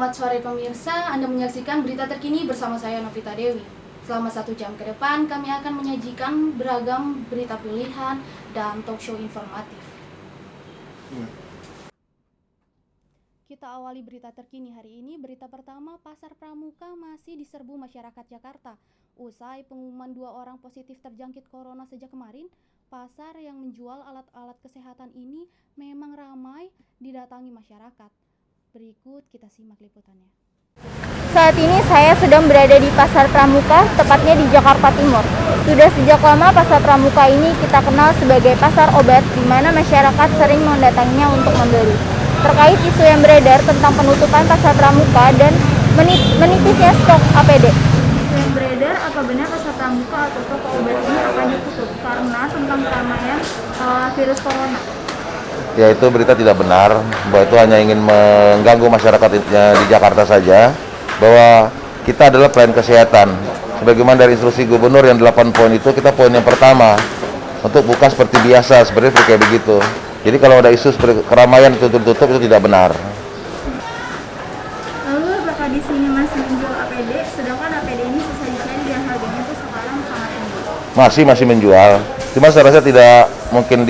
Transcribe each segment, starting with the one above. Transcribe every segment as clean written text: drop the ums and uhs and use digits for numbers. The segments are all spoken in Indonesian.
Selamat sore pemirsa, Anda menyaksikan berita terkini bersama saya Novita Dewi. Selama 1 jam ke depan kami akan menyajikan beragam berita pilihan dan talk show informatif. Kita awali berita terkini hari ini. Berita pertama, Pasar Pramuka masih diserbu masyarakat Jakarta. Usai pengumuman 2 orang positif terjangkit corona sejak kemarin, pasar yang menjual alat-alat kesehatan ini memang ramai didatangi masyarakat. Berikut kita simak liputannya. Saat ini saya sedang berada di Pasar Pramuka, tepatnya di Jakarta Timur. Sudah sejak lama Pasar Pramuka ini kita kenal sebagai pasar obat, di mana masyarakat sering mendatanginya untuk membeli. Terkait isu yang beredar tentang penutupan Pasar Pramuka dan menipisnya stok APD. Isu yang beredar, apa benar Pasar Pramuka atau toko obat ini akan ditutup karena tentang keramaian virus corona? Ya, itu berita tidak benar, bahwa itu hanya ingin mengganggu masyarakat di Jakarta saja, bahwa kita adalah pelayan kesehatan. Sebagaimana dari instruksi gubernur yang 8 poin itu, kita poin yang pertama, untuk buka seperti biasa, seperti kayak begitu. Jadi kalau ada isu seperti keramaian tutup itu tidak benar. Lalu apakah di sini masih menjual APD, sedangkan APD ini susah dicari dan harganya itu sekarang sangat tinggi? Masih menjual, cuma saya rasa tidak mungkin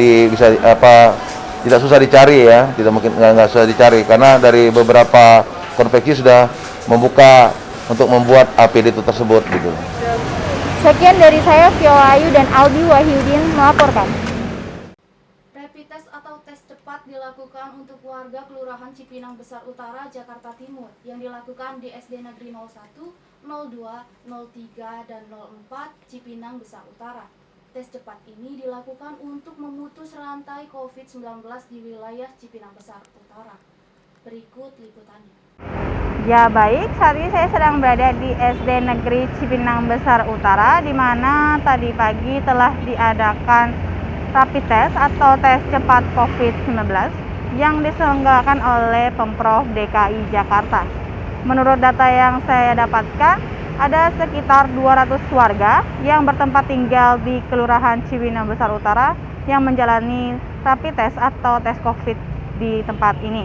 tidak susah dicari ya, tidak mungkin nggak susah dicari karena dari beberapa konveksi sudah membuka untuk membuat APD itu tersebut gitu. Sekian dari saya, Viola Ayu dan Aldi Wahyudin melaporkan. Rapid test atau tes cepat dilakukan untuk warga Kelurahan Cipinang Besar Utara, Jakarta Timur yang dilakukan di SD Negeri 01, 02, 03, dan 04 Cipinang Besar Utara. Tes cepat ini dilakukan untuk memutus rantai COVID-19 di wilayah Cipinang Besar Utara. Berikut liputannya. Ya baik, saat ini saya sedang berada di SD Negeri Cipinang Besar Utara, di mana tadi pagi telah diadakan rapid test atau tes cepat COVID-19 yang diselenggarakan oleh Pemprov DKI Jakarta. Menurut data yang saya dapatkan, ada sekitar 200 warga yang bertempat tinggal di Kelurahan Cipinang Besar Utara yang menjalani rapid test atau tes COVID di tempat ini.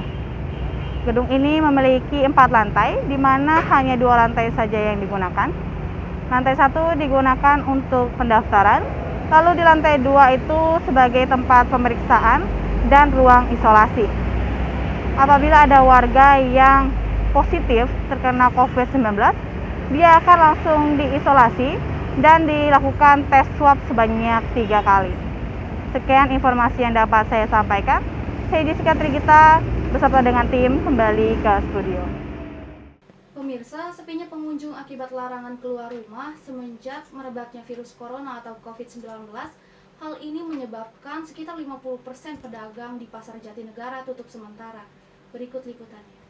Gedung ini memiliki 4 lantai, di mana hanya 2 lantai saja yang digunakan. Lantai 1 digunakan untuk pendaftaran, lalu di lantai 2 itu sebagai tempat pemeriksaan dan ruang isolasi. Apabila ada warga yang positif terkena COVID-19, dia akan langsung diisolasi dan dilakukan tes swab sebanyak 3 kali. Sekian informasi yang dapat saya sampaikan. Saya Jessica Trigita beserta dengan tim kembali ke studio. Pemirsa, sepinya pengunjung akibat larangan keluar rumah semenjak merebaknya virus corona atau COVID-19, hal ini menyebabkan sekitar 50% pedagang di Pasar Jatinegara tutup sementara. Berikut liputannya.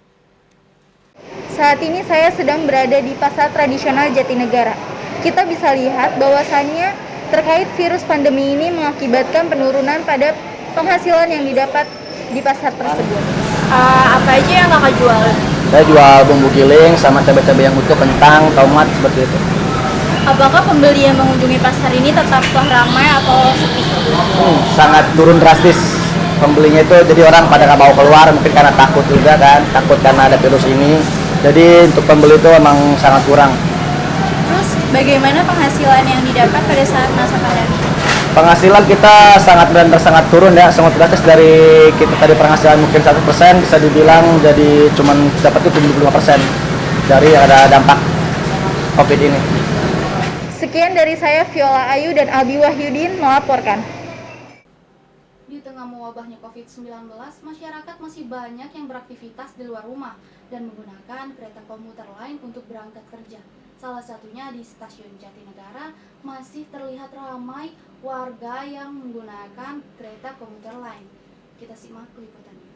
Saat ini saya sedang berada di Pasar Tradisional Jatinegara. Kita bisa lihat bahwasannya terkait virus pandemi ini mengakibatkan penurunan pada penghasilan yang didapat di pasar tersebut. Apa aja yang kakak jual? Saya jual bumbu giling sama cabai-cabai yang utuh, kentang, tomat, seperti itu. Apakah pembeli yang mengunjungi pasar ini tetaplah ramai atau sepi? Sangat turun drastis pembelinya itu, jadi orang pada nggak mau keluar, mungkin karena takut juga kan, takut karena ada virus ini. Jadi untuk pembeli itu emang sangat kurang. Terus bagaimana penghasilan yang didapat pada saat masa pandemi? Penghasilan kita sangat turun ya, sangat drastis. Dari kita tadi penghasilan mungkin 1%, bisa dibilang jadi cuman dapat itu 75% dari ada dampak COVID ini. Sekian dari saya, Viola Ayu dan Aldi Wahyudin melaporkan. Di tengah mewabahnya COVID-19, masyarakat masih banyak yang beraktivitas di luar rumah dan menggunakan kereta komuter lain untuk berangkat kerja. Salah satunya di Stasiun Jatinegara masih terlihat ramai warga yang menggunakan kereta komuter lain. Kita simak liputannya.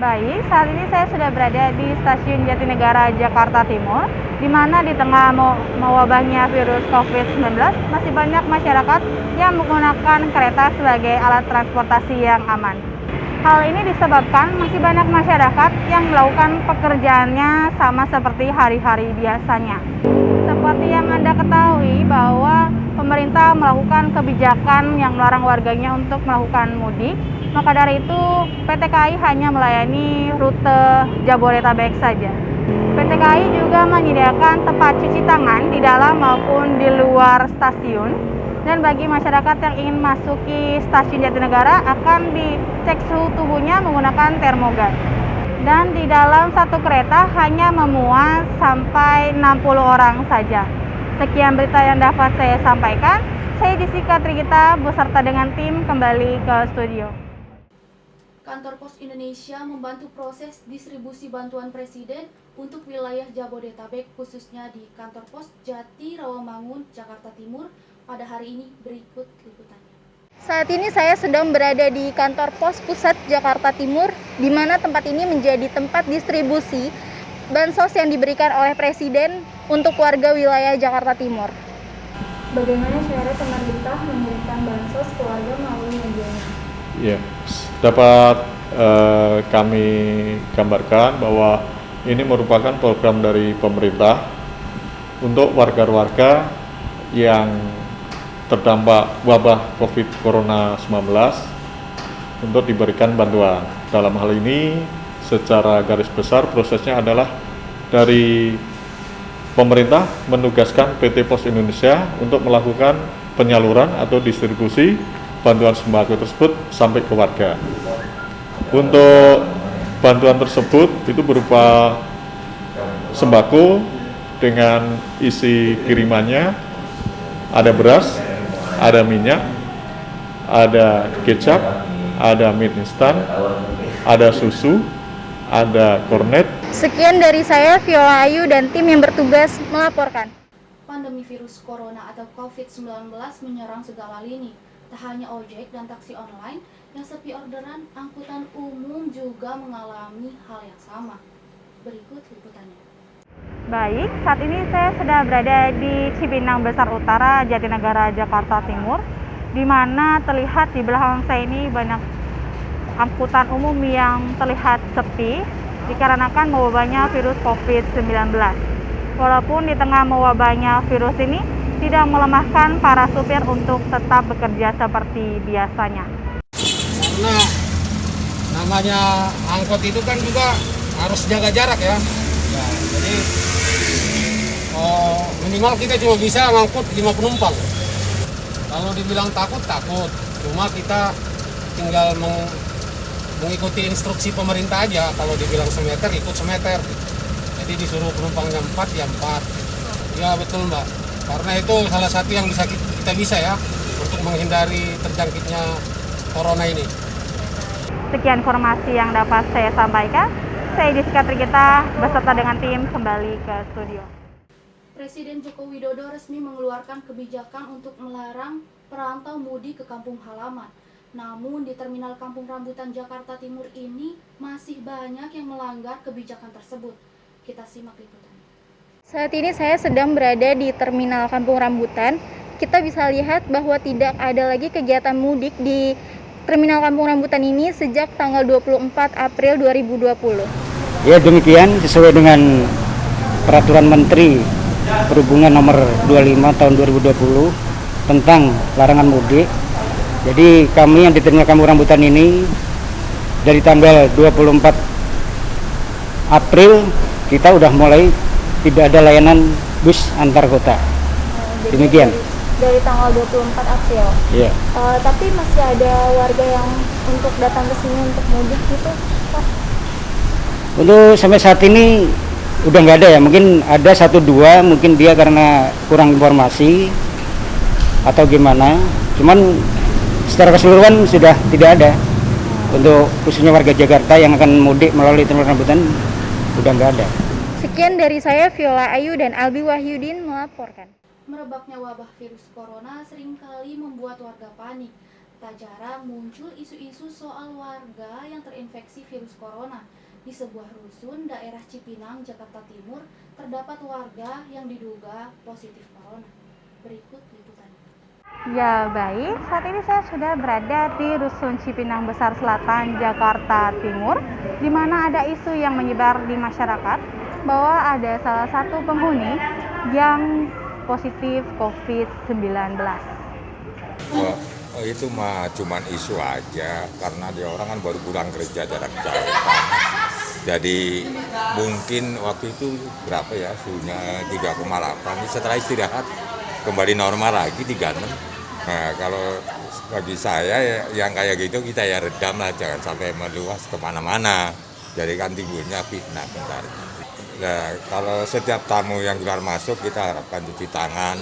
Baik, saat ini saya sudah berada di Stasiun Jatinegara, Jakarta Timur, di mana di tengah mewabahnya virus COVID-19, masih banyak masyarakat yang menggunakan kereta sebagai alat transportasi yang aman. Hal ini disebabkan masih banyak masyarakat yang melakukan pekerjaannya sama seperti hari-hari biasanya. Seperti yang Anda ketahui bahwa pemerintah melakukan kebijakan yang melarang warganya untuk melakukan mudik. Maka dari itu PT KAI hanya melayani rute Jabodetabek saja. PT KAI juga menyediakan tempat cuci tangan di dalam maupun di luar stasiun. Dan bagi masyarakat yang ingin masuki stasiun Jatinegara akan dicek suhu tubuhnya menggunakan termogan. Dan di dalam satu kereta hanya memuat sampai 60 orang saja. Sekian berita yang dapat saya sampaikan. Saya Jessica Trigita beserta dengan tim kembali ke studio. Kantor Pos Indonesia membantu proses distribusi bantuan Presiden untuk wilayah Jabodetabek, khususnya di Kantor Pos Jati Rawamangun, Jakarta Timur pada hari ini. Berikut liputannya. Saat ini saya sedang berada di kantor pos pusat Jakarta Timur, di mana tempat ini menjadi tempat distribusi bansos yang diberikan oleh Presiden untuk warga wilayah Jakarta Timur. Bagaimana cara pemerintah memberikan bansos ke warga melalui medianya? Ya, dapat kami gambarkan bahwa ini merupakan program dari pemerintah untuk warga-warga yang terdampak wabah COVID Corona 19 untuk diberikan bantuan. Dalam hal ini secara garis besar prosesnya adalah dari pemerintah menugaskan PT Pos Indonesia untuk melakukan penyaluran atau distribusi bantuan sembako tersebut sampai ke warga. Untuk bantuan tersebut itu berupa sembako dengan isi kirimannya ada beras, ada minyak, ada kecap, ada mie instan, ada susu, ada kornet. Sekian dari saya, Viola Ayu, dan tim yang bertugas melaporkan. Pandemi virus corona atau COVID-19 menyerang segala lini. Tak hanya ojek dan taksi online yang sepi orderan, angkutan umum juga mengalami hal yang sama. Berikut liputannya. Baik, saat ini saya sudah berada di Cipinang Besar Utara, Jatinegara, Jakarta Timur, di mana terlihat di belakang saya ini banyak angkutan umum yang terlihat sepi dikarenakan mewabahnya virus COVID-19. Walaupun di tengah mewabahnya virus ini tidak melemahkan para supir untuk tetap bekerja seperti biasanya. Karena namanya angkot itu kan juga harus jaga jarak ya. Jadi minimal kita cuma bisa ngangkut 5 penumpang. Kalau dibilang takut, cuma kita tinggal mengikuti instruksi pemerintah aja. Kalau dibilang semeter, ikut semeter. Jadi disuruh penumpangnya 4, ya 4. Ya betul Mbak, karena itu salah satu yang kita bisa ya untuk menghindari terjangkitnya corona ini. Sekian informasi yang dapat saya sampaikan. Saya Jessica Trigita beserta dengan tim kembali ke studio. Presiden Joko Widodo resmi mengeluarkan kebijakan untuk melarang perantau mudik ke kampung halaman. Namun di Terminal Kampung Rambutan Jakarta Timur ini masih banyak yang melanggar kebijakan tersebut. Kita simak liputannya. Saat ini saya sedang berada di Terminal Kampung Rambutan. Kita bisa lihat bahwa tidak ada lagi kegiatan mudik di Terminal Kampung Rambutan ini sejak tanggal 24 April 2020. Ya demikian sesuai dengan Peraturan Menteri Perhubungan Nomor 25 Tahun 2020 tentang larangan mudik. Jadi kami yang di Terminal Kampung Rambutan ini dari tanggal 24 April kita udah mulai tidak ada layanan bus antar kota. Demikian. Dari tanggal 24 April. Iya. Tapi masih ada warga yang untuk datang ke sini untuk mudik gitu, Pak? Untuk sampai saat ini udah nggak ada ya. Mungkin ada 1-2, mungkin dia karena kurang informasi atau gimana. Cuman secara keseluruhan sudah tidak ada. Untuk khususnya warga Jakarta yang akan mudik melalui Terminal Rambutan udah nggak ada. Sekian dari saya, Viola Ayu dan Albi Wahyudin melaporkan. Merebaknya wabah virus corona seringkali membuat warga panik. Tak jarang muncul isu-isu soal warga yang terinfeksi virus corona. Di sebuah rusun daerah Cipinang, Jakarta Timur, terdapat warga yang diduga positif corona. Berikut liputannya. Ya baik, saat ini saya sudah berada di Rusun Cipinang Besar Selatan, Jakarta Timur, di mana ada isu yang menyebar di masyarakat bahwa ada salah satu penghuni yang positif COVID-19. Itu mah cuman isu aja karena dia orang kan baru pulang kerja jarak jauh. Jadi mungkin waktu itu berapa ya, suhunya 3,8, setelah istirahat kembali normal lagi 36. Nah, kalau bagi saya yang kayak gitu kita ya redam lah, jangan sampai meluas kemana-mana. Jadi kan timbulnya fitnah bentar. Nah, kalau setiap tamu yang keluar masuk kita harapkan cuci tangan.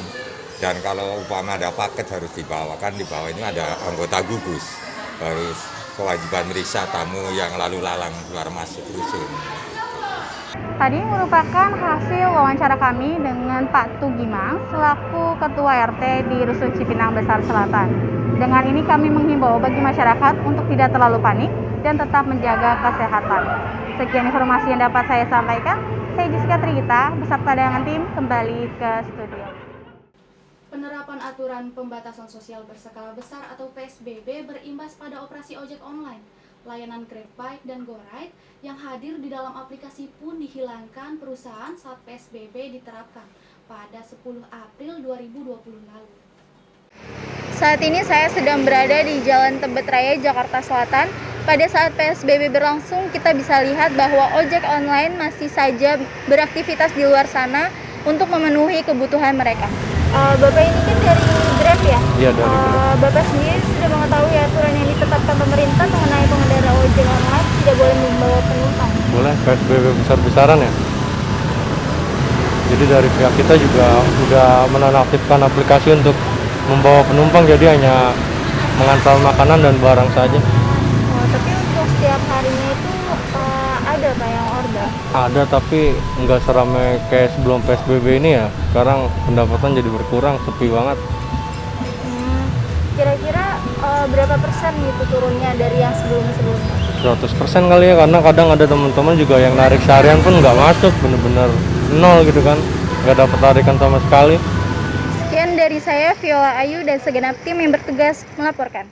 Dan kalau umpama ada paket harus dibawa, kan di bawah ini ada anggota gugus. Harus kewajiban meriksa tamu yang lalu lalang keluar masuk rusun. Tadi merupakan hasil wawancara kami dengan Pak Tugimang selaku Ketua RT di Rusun Cipinang Besar Selatan. Dengan ini kami menghimbau bagi masyarakat untuk tidak terlalu panik dan tetap menjaga kesehatan. Sekian informasi yang dapat saya sampaikan. Saya Jessica Trigita beserta dengan tim kembali ke studio. Penerapan aturan pembatasan sosial berskala besar atau PSBB berimbas pada operasi ojek online. Layanan GrabBike dan GoRide yang hadir di dalam aplikasi pun dihilangkan perusahaan saat PSBB diterapkan pada 10 April 2020 lalu. Saat ini saya sedang berada di Jalan Tebet Raya, Jakarta Selatan. Pada saat PSBB berlangsung, kita bisa lihat bahwa ojek online masih saja beraktivitas di luar sana untuk memenuhi kebutuhan mereka. Bapak ini kan dari Grab ya? Iya, dari Grab. Bapak sendiri sudah mengetahui aturan yang ditetapkan pemerintah mengenai pengendara ojek online tidak boleh membawa penumpang. Boleh, PSBB besar-besaran ya. Jadi dari pihak kita juga sudah menonaktifkan aplikasi untuk membawa penumpang, jadi hanya mengantar makanan dan barang saja. Oh, tapi untuk setiap harinya itu ada Pak yang order? Ada, tapi nggak seramai kayak sebelum PSBB ini ya. Sekarang pendapatan jadi berkurang, sepi banget. Kira-kira berapa persen gitu turunnya dari yang sebelum-sebelumnya? 100% kali ya, karena kadang ada teman-teman juga yang narik seharian pun nggak masuk, bener-bener nol gitu kan, nggak dapat tarikan sama sekali. Sekian dari saya, Viola Ayu, dan segenap tim yang bertugas melaporkan.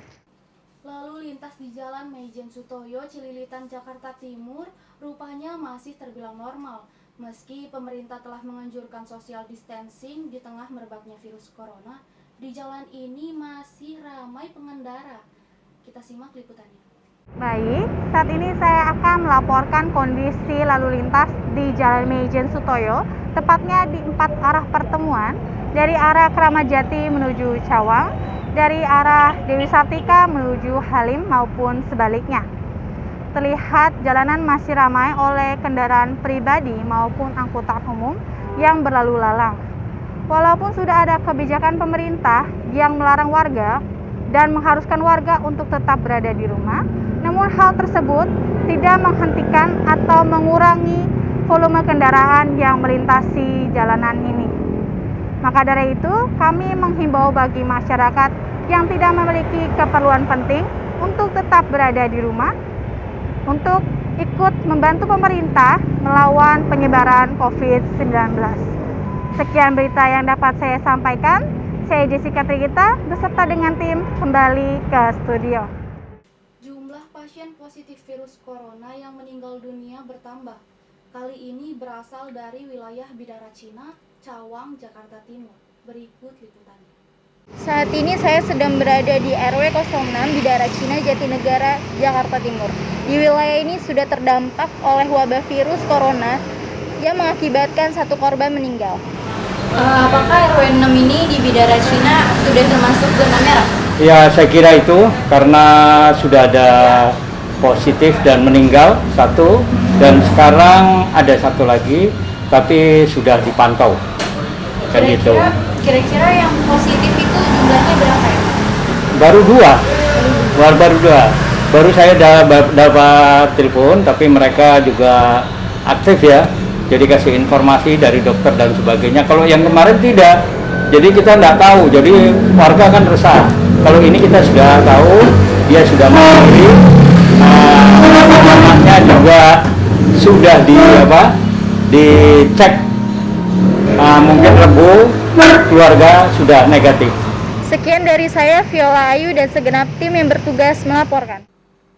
Lalu lintas di Jalan Maijen Sutoyo, Cililitan, Jakarta Timur rupanya masih terbilang normal. Meski pemerintah telah menganjurkan social distancing di tengah merebaknya virus corona, di jalan ini masih ramai pengendara. Kita simak liputannya. Baik, saat ini saya akan melaporkan kondisi lalu lintas di Jalan Maijen Sutoyo, tepatnya di 4 arah pertemuan, dari arah Kramat Jati menuju Cawang, dari arah Dewi Sartika menuju Halim maupun sebaliknya. Terlihat jalanan masih ramai oleh kendaraan pribadi maupun angkutan umum yang berlalu lalang. Walaupun sudah ada kebijakan pemerintah yang melarang warga dan mengharuskan warga untuk tetap berada di rumah, namun hal tersebut tidak menghentikan atau mengurangi volume kendaraan yang melintasi jalanan ini. Maka dari itu, kami menghimbau bagi masyarakat yang tidak memiliki keperluan penting untuk tetap berada di rumah, untuk ikut membantu pemerintah melawan penyebaran COVID-19. Sekian berita yang dapat saya sampaikan. Saya Jessica Trigita beserta dengan tim kembali ke studio. Jumlah pasien positif virus corona yang meninggal dunia bertambah. Kali ini berasal dari wilayah Bidara Cina, Cawang, Jakarta Timur. Berikut liputannya. Saat ini saya sedang berada di RW 06 Bidara Cina, Jatinegara, Jakarta Timur. Di wilayah ini sudah terdampak oleh wabah virus corona yang mengakibatkan 1 korban meninggal. Apakah RW 6 ini di Bidara Cina sudah termasuk zona merah? Ya, saya kira itu karena sudah ada positif dan meninggal 1, dan sekarang ada 1 lagi tapi sudah dipantau. Kan gitu. Kira-kira yang positif itu jumlahnya berapa ya? Baru 2. Baru saya dapat telepon, tapi mereka juga aktif ya. Jadi kasih informasi dari dokter dan sebagainya. Kalau yang kemarin tidak, jadi kita nggak tahu. Jadi warga kan resah. Kalau ini kita sudah tahu, dia sudah mandiri. Anaknya juga sudah dicek. Mungkin Rabu keluarga sudah negatif. Sekian dari saya, Viola Ayu, dan segenap tim yang bertugas melaporkan.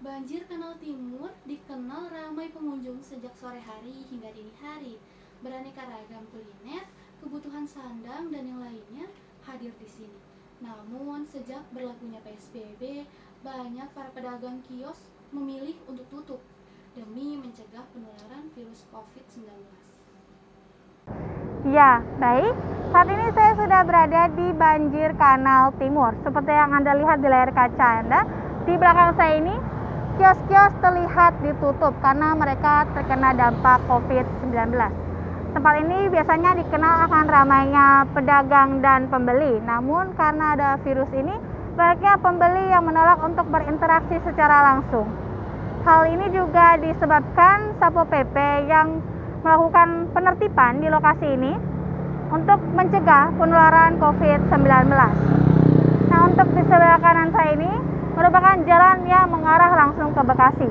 Banjir Kanal Timur dikenal ramai pengunjung sejak sore hari hingga dini hari. Beraneka ragam kuliner, kebutuhan sandang, dan yang lainnya hadir di sini. Namun, sejak berlakunya PSBB, banyak para pedagang kios memilih untuk tutup demi mencegah penularan virus COVID-19. Ya, baik. Saat ini saya sudah berada di Banjir Kanal Timur. Seperti yang Anda lihat di layar kaca Anda, di belakang saya ini kios-kios terlihat ditutup karena mereka terkena dampak COVID-19. Tempat ini biasanya dikenal akan ramainya pedagang dan pembeli. Namun karena ada virus ini, banyaknya pembeli yang menolak untuk berinteraksi secara langsung. Hal ini juga disebabkan Satpol PP yang melakukan penertiban di lokasi ini untuk mencegah penularan COVID-19. Nah, untuk di sebelah kanan saya ini merupakan jalan yang mengarah langsung ke Bekasi.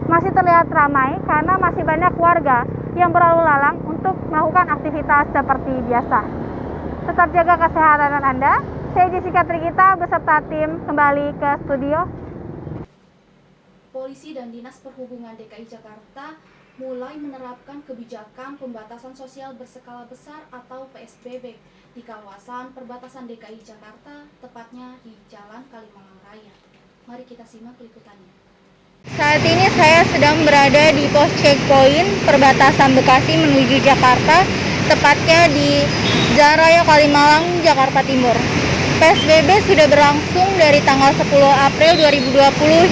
Masih terlihat ramai karena masih banyak warga yang berlalu lalang untuk melakukan aktivitas seperti biasa. Tetap jaga kesehatan Anda. Saya Jessica Trigita beserta tim kembali ke studio. Polisi dan Dinas Perhubungan DKI Jakarta mulai menerapkan kebijakan pembatasan sosial berskala besar atau PSBB di kawasan perbatasan DKI Jakarta, tepatnya di Jalan Kalimalang Raya. Mari kita simak liputannya. Saat ini saya sedang berada di pos checkpoint perbatasan Bekasi menuju Jakarta, tepatnya di Jalan Raya Kalimalang, Jakarta Timur. PSBB sudah berlangsung dari tanggal 10 April 2020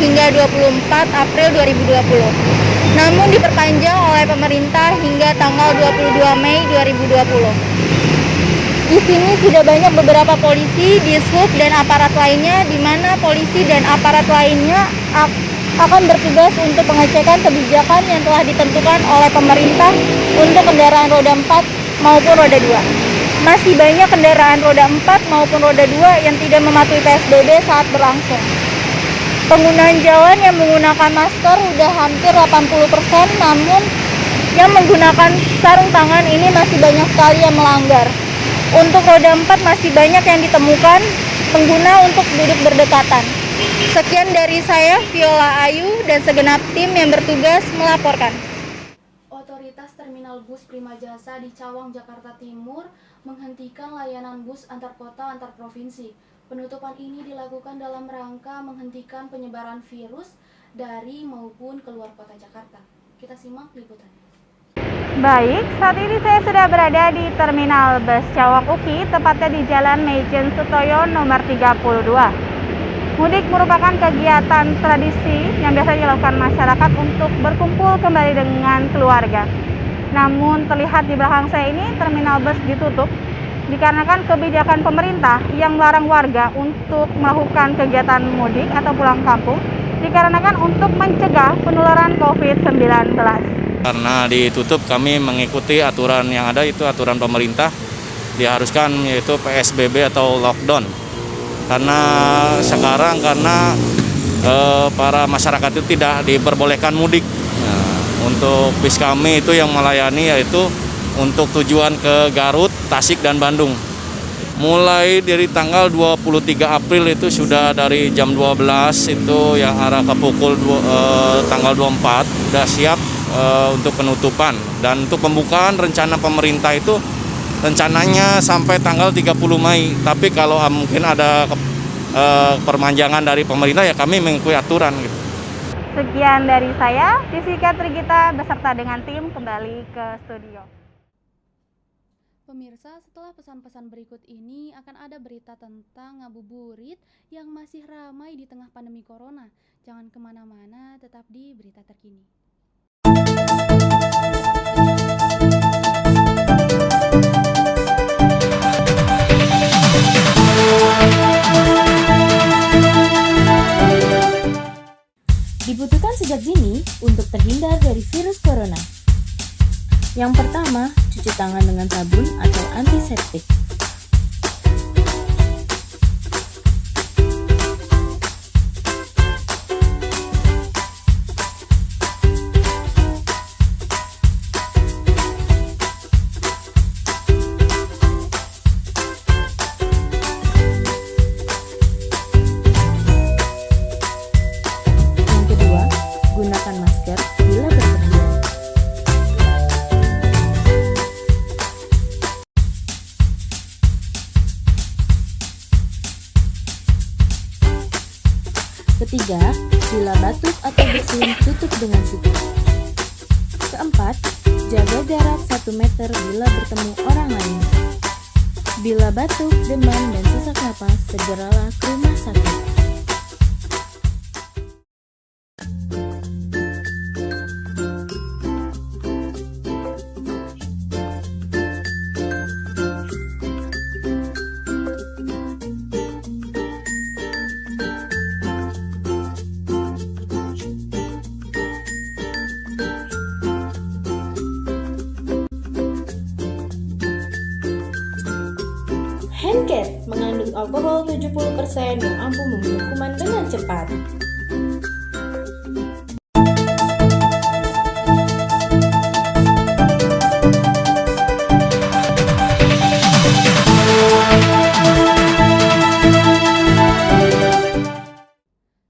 hingga 24 April 2020. Namun diperpanjang oleh pemerintah hingga tanggal 22 Mei 2020. Di sini sudah banyak beberapa polisi, dishub, dan aparat lainnya, di mana polisi dan aparat lainnya akan bertugas untuk pengecekan kebijakan yang telah ditentukan oleh pemerintah untuk kendaraan roda 4 maupun roda 2. Masih banyak kendaraan roda 4 maupun roda 2 yang tidak mematuhi PSBB saat berlangsung. Penggunaan jalan yang menggunakan masker sudah hampir 80%, namun yang menggunakan sarung tangan ini masih banyak sekali yang melanggar. Untuk roda 4 masih banyak yang ditemukan pengguna untuk duduk berdekatan. Sekian dari saya, Viola Ayu, dan segenap tim yang bertugas melaporkan. Otoritas Terminal Bus Prima Jasa di Cawang, Jakarta Timur menghentikan layanan bus antar kota antar provinsi. Penutupan ini dilakukan dalam rangka menghentikan penyebaran virus dari maupun keluar kota Jakarta. Kita simak liputannya. Baik, saat ini saya sudah berada di Terminal Bus Cawang UPI, tepatnya di Jalan Maijen Sutoyo nomor 32. Mudik merupakan kegiatan tradisi yang biasa dilakukan masyarakat untuk berkumpul kembali dengan keluarga. Namun terlihat di belakang saya ini terminal bus ditutup dikarenakan kebijakan pemerintah yang melarang warga untuk melakukan kegiatan mudik atau pulang kampung dikarenakan untuk mencegah penularan COVID-19. Karena ditutup, kami mengikuti aturan yang ada, itu aturan pemerintah diharuskan, yaitu PSBB atau lockdown. Karena sekarang para masyarakat itu tidak diperbolehkan mudik. Nah, untuk bis kami itu yang melayani yaitu untuk tujuan ke Garut, Tasik, dan Bandung. Mulai dari tanggal 23 April itu sudah dari jam 12 itu yang arah ke pukul tanggal 24 sudah siap untuk penutupan. Dan untuk pembukaan rencana pemerintah itu rencananya sampai tanggal 30 Mei. Tapi kalau mungkin ada perpanjangan dari pemerintah, ya kami mengikuti aturan gitu. Sekian dari saya, Jessica Trigita beserta dengan tim kembali ke studio. Pemirsa, setelah pesan-pesan berikut ini akan ada berita tentang ngabuburit yang masih ramai di tengah pandemi corona. Jangan kemana-mana, tetap di Berita Terkini. Dibutuhkan sejak dini untuk terhindar dari virus corona. Yang pertama, cuci tangan dengan sabun atau antiseptik. Gunakan masker bila berpergian. Ketiga, bila batuk atau bersin tutup dengan tutup. Keempat, jaga jarak 1 meter bila bertemu orang lain. Bila batuk, demam, dan sesak napas, segeralah ke rumah sakit. Handcare mengandung alkohol 70% yang mampu membunuh kuman dengan cepat.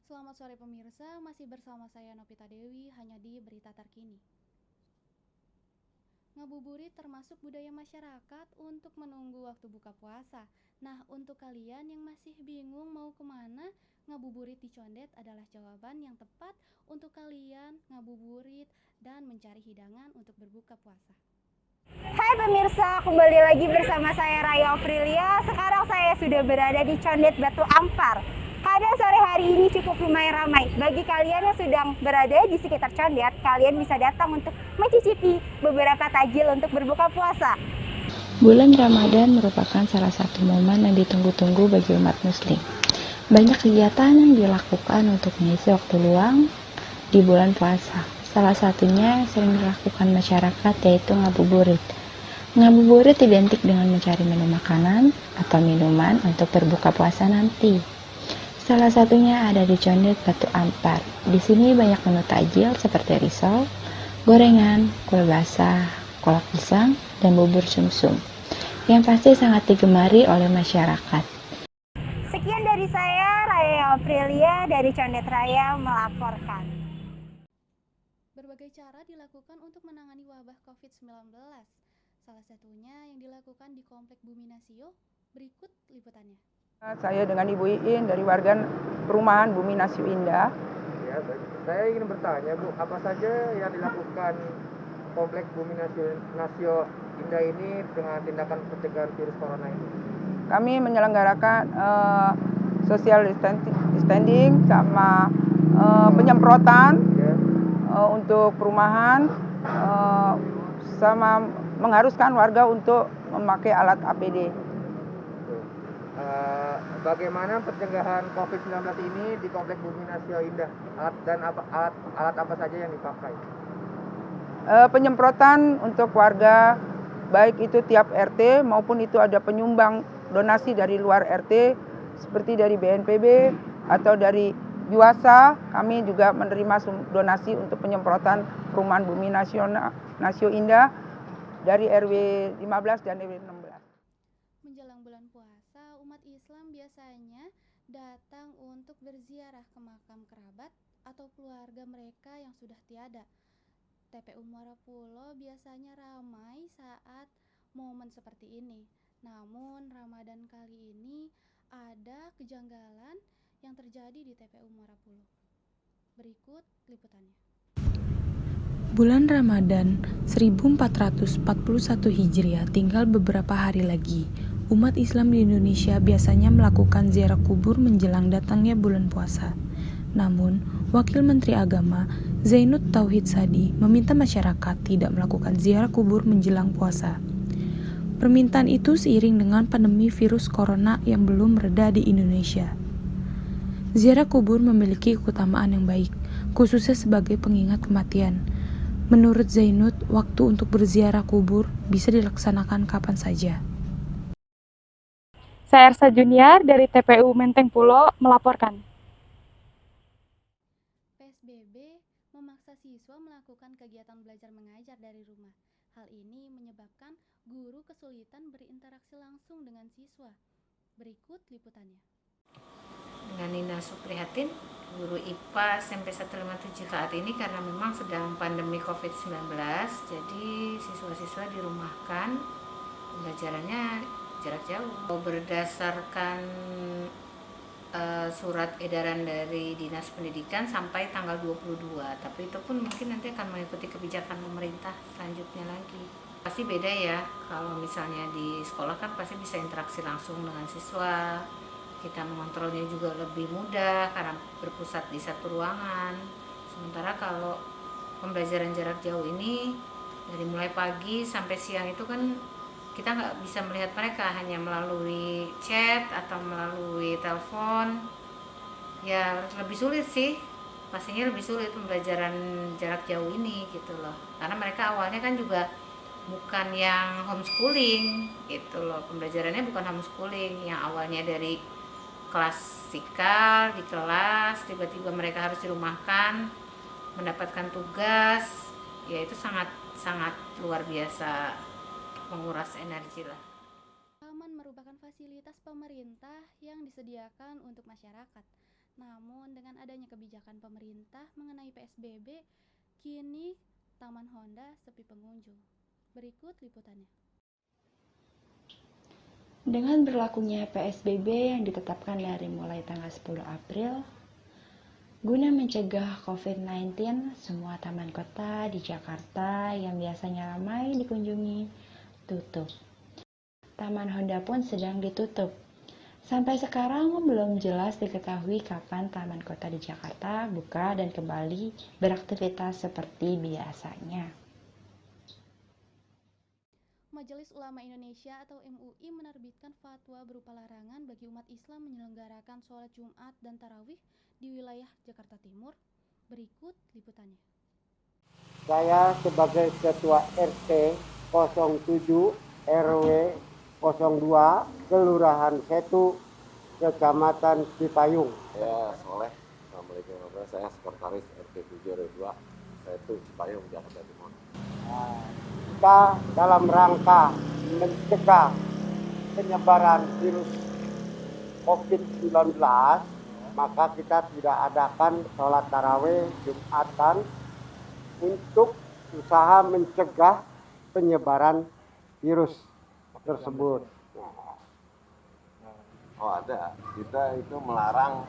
Selamat sore pemirsa, masih bersama saya Novita Dewi hanya di Berita Terkini. Ngabuburit termasuk budaya masyarakat untuk menunggu waktu buka puasa. Nah, untuk kalian yang masih bingung mau kemana, ngabuburit di Condet adalah jawaban yang tepat untuk kalian ngabuburit dan mencari hidangan untuk berbuka puasa. Hai pemirsa, kembali lagi bersama saya Raya Aprilia. Sekarang saya sudah berada di Condet Batu Ampar. Keadaan sore hari ini cukup lumayan ramai. Bagi kalian yang sedang berada di sekitar Condet, kalian bisa datang untuk mencicipi beberapa tajil untuk berbuka puasa. Bulan Ramadan merupakan salah satu momen yang ditunggu-tunggu bagi umat muslim. Banyak kegiatan yang dilakukan untuk mengisi waktu luang di bulan puasa. Salah satunya yang sering dilakukan masyarakat yaitu ngabuburit. Ngabuburit identik dengan mencari menu makanan atau minuman untuk berbuka puasa nanti. Salah satunya ada di Condet Batu Ampar. Di sini banyak menu takjil seperti risol, gorengan, kue basah, kolak pisang, dan bubur sumsum, yang pasti sangat digemari oleh masyarakat. Sekian dari saya, Raya Aprilia dari Condet Raya melaporkan. Berbagai cara dilakukan untuk menangani wabah COVID-19. Salah satunya yang dilakukan di Komplek Bumi Nasio. Berikut liputannya. Saya dengan Ibu Iin dari warga perumahan Bumi Nasio Indah. Ya, saya ingin bertanya Bu, apa saja yang dilakukan Komplek Bumi Nasio Indah ini dengan tindakan pencegahan virus corona ini? Kami menyelenggarakan social distancing sama penyemprotan untuk perumahan sama mengharuskan warga untuk memakai alat APD. Bagaimana pencegahan COVID-19 ini di Komplek Bumi Nasio Indah? Alat apa saja yang dipakai? Penyemprotan untuk warga, baik itu tiap RT maupun itu ada penyumbang donasi dari luar RT seperti dari BNPB atau dari Yuasa. Kami juga menerima donasi untuk penyemprotan perumahan Bumi Nasio Indah dari RW 15 dan RW 16. Menjelang bulan puasa, umat Islam biasanya datang untuk berziarah ke makam kerabat atau keluarga mereka yang sudah tiada. TPU Muara Pulo biasanya ramai saat momen seperti ini. Namun Ramadan kali ini ada kejanggalan yang terjadi di TPU Muara Pulo. Berikut liputannya. Bulan Ramadan 1441 Hijriah tinggal beberapa hari lagi. Umat Islam di Indonesia biasanya melakukan ziarah kubur menjelang datangnya bulan puasa. Namun, Wakil Menteri Agama Zainud Tauhid Sadi meminta masyarakat tidak melakukan ziarah kubur menjelang puasa. Permintaan itu seiring dengan pandemi virus corona yang belum reda di Indonesia. Ziarah kubur memiliki keutamaan yang baik, khususnya sebagai pengingat kematian. Menurut Zainud, waktu untuk berziarah kubur bisa dilaksanakan kapan saja. Saya Ersa Junior dari TPU Menteng Pulo melaporkan. PSBB memaksa siswa melakukan kegiatan belajar mengajar dari rumah. Hal ini menyebabkan guru kesulitan berinteraksi langsung dengan siswa. Berikut liputannya. Dengan Nina Suprihatin, guru IPA SMP 157 saat ini karena memang sedang pandemi COVID-19, jadi siswa-siswa dirumahkan, pembelajarannya jarak jauh. Berdasarkan surat edaran dari Dinas Pendidikan sampai tanggal 22. Tapi itu pun mungkin nanti akan mengikuti kebijakan pemerintah selanjutnya lagi. Pasti beda ya, kalau misalnya di sekolah kan pasti bisa interaksi langsung dengan siswa. Kita mengontrolnya juga lebih mudah karena berpusat di satu ruangan. Sementara kalau pembelajaran jarak jauh ini dari mulai pagi sampai siang itu kan kita nggak bisa melihat mereka, hanya melalui chat atau melalui telepon. Ya lebih sulit sih, pastinya lebih sulit pembelajaran jarak jauh ini gitu loh. Karena mereka awalnya kan juga bukan yang homeschooling gitu loh, pembelajarannya bukan homeschooling yang awalnya dari klasikal di kelas, tiba-tiba mereka harus dirumahkan, mendapatkan tugas, ya itu sangat luar biasa menguras energi lah. Taman merupakan fasilitas pemerintah yang disediakan untuk masyarakat. Namun dengan adanya kebijakan pemerintah mengenai PSBB, kini Taman Honda sepi pengunjung. Berikut liputannya. Dengan berlakunya PSBB yang ditetapkan dari mulai tanggal 10 April, guna mencegah COVID-19, semua taman kota di Jakarta yang biasanya ramai dikunjungi tutup. Taman Honda pun sedang ditutup. Sampai sekarang belum jelas diketahui kapan taman kota di Jakarta buka dan kembali beraktivitas seperti biasanya. Majelis Ulama Indonesia atau MUI menerbitkan fatwa berupa larangan bagi umat Islam menyelenggarakan sholat Jumat dan tarawih di wilayah Jakarta Timur. Berikut liputannya. Saya sebagai Ketua RT 07 RW 02 Kelurahan Setu, Kecamatan Cipayung. Saya Soleh, Assalamualaikum warahmatullahi wabarakatuh. Saya Sekretaris RT 7 RW 2 Setu Cipayung, Jakarta Timur. Kita dalam rangka mencegah penyebaran virus COVID-19, maka kita tidak adakan sholat tarawih Jumatan untuk usaha mencegah penyebaran virus tersebut. Oh ada, kita itu melarang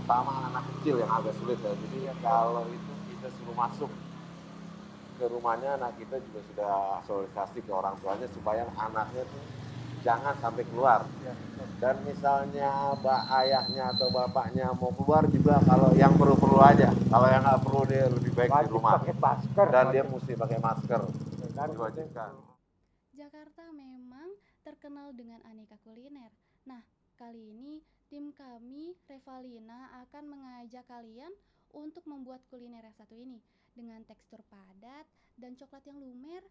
utama anak kecil yang agak sulit ya. Jadi kalau itu kita suruh masuk ke rumahnya, anak kita juga sudah sosialisasi ke orang tuanya supaya anaknya tuh jangan sampai keluar. Dan misalnya ayahnya atau bapaknya mau keluar juga kalau yang perlu-perlu aja. Kalau yang nggak perlu dia lebih baik di rumah. Pakai masker. Dan dia mesti pakai masker. Diwajibkan. Jakarta memang terkenal dengan aneka kuliner. Nah, kali ini tim kami, Revalina, akan mengajak kalian untuk membuat kuliner yang satu ini. Dengan tekstur padat dan coklat yang lumer,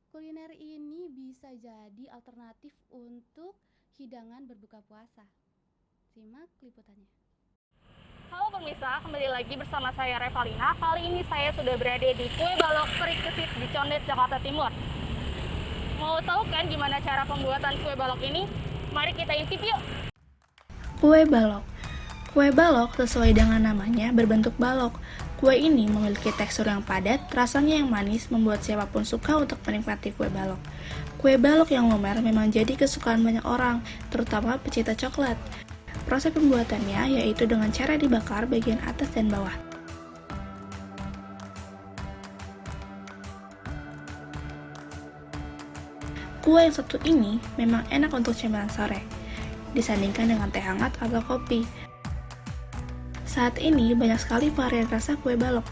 kuliner ini bisa jadi alternatif untuk hidangan berbuka puasa. Simak liputannya. Halo pemirsa, kembali lagi bersama saya Revalina. Kali ini saya sudah berada di Kue Balok Perikesit di Condet, Jakarta Timur. Mau tahu kan gimana cara pembuatan kue balok ini? Mari kita intip yuk! Kue balok. Kue balok sesuai dengan namanya berbentuk balok. Kue ini memiliki tekstur yang padat, rasanya yang manis, membuat siapapun suka untuk menikmati kue balok. Kue balok yang lumer memang jadi kesukaan banyak orang, terutama pecinta coklat. Proses pembuatannya yaitu dengan cara dibakar bagian atas dan bawah. Kue yang satu ini memang enak untuk cemilan sore, disandingkan dengan teh hangat atau kopi. Saat ini banyak sekali varian rasa kue balok,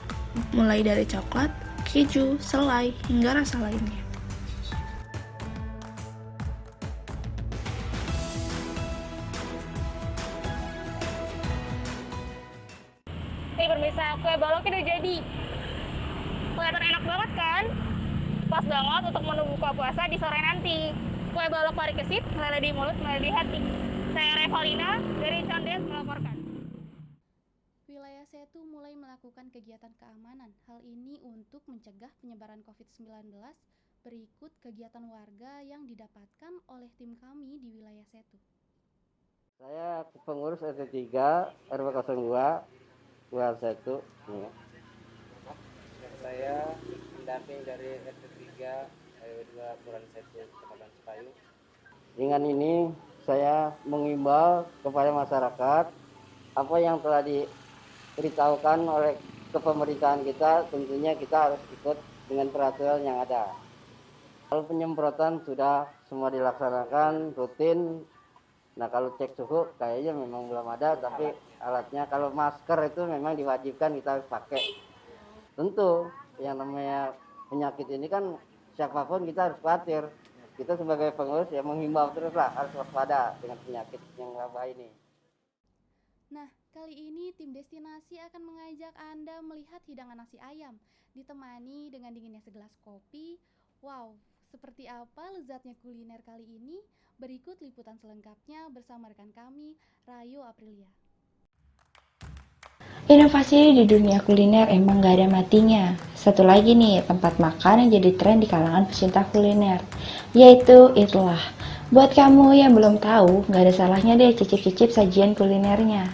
mulai dari coklat, keju, selai, hingga rasa lainnya. Pemirsa, kue balok udah jadi. Kelihatan enak banget kan? Pas banget untuk menu buka puasa di sore nanti. Kue balok Parikesit, meleleh di mulut, meleleh di hati. Saya Revalina dari Condet melaporkan. Wilayah Setu mulai melakukan kegiatan keamanan. Hal ini untuk mencegah penyebaran COVID-19. Berikut kegiatan warga yang didapatkan oleh tim kami di wilayah Setu. Saya pengurus RT 3 RW 02 Kelurahan Setu. Saya pendamping dari RT 3 RW 2 Kelurahan Setu, Kecamatan Cipayung. Dengan ini saya mengimbau kepada masyarakat apa yang telah diberitahukan oleh kepemerintahan kita, tentunya kita harus ikut dengan peraturan yang ada. Kalau penyemprotan sudah semua dilaksanakan rutin. Nah kalau cek suhu kayaknya memang belum ada, tapi alatnya kalau masker itu memang diwajibkan kita harus pakai. Tentu yang namanya penyakit ini kan siapapun kita harus khawatir. Kita sebagai pengurus ya menghimbau terus lah, harus waspada dengan penyakit yang wabah ini. Nah, kali ini tim destinasi akan mengajak Anda melihat hidangan nasi ayam, ditemani dengan dinginnya segelas kopi. Wow, seperti apa lezatnya kuliner kali ini? Berikut liputan selengkapnya bersama rekan kami, Rayo Aprilia. Inovasi di dunia kuliner emang gak ada matinya. Satu lagi nih, tempat makan yang jadi tren di kalangan pecinta kuliner, yaitu Itlah. Buat kamu yang belum tahu, gak ada salahnya deh cicip-cicip sajian kulinernya.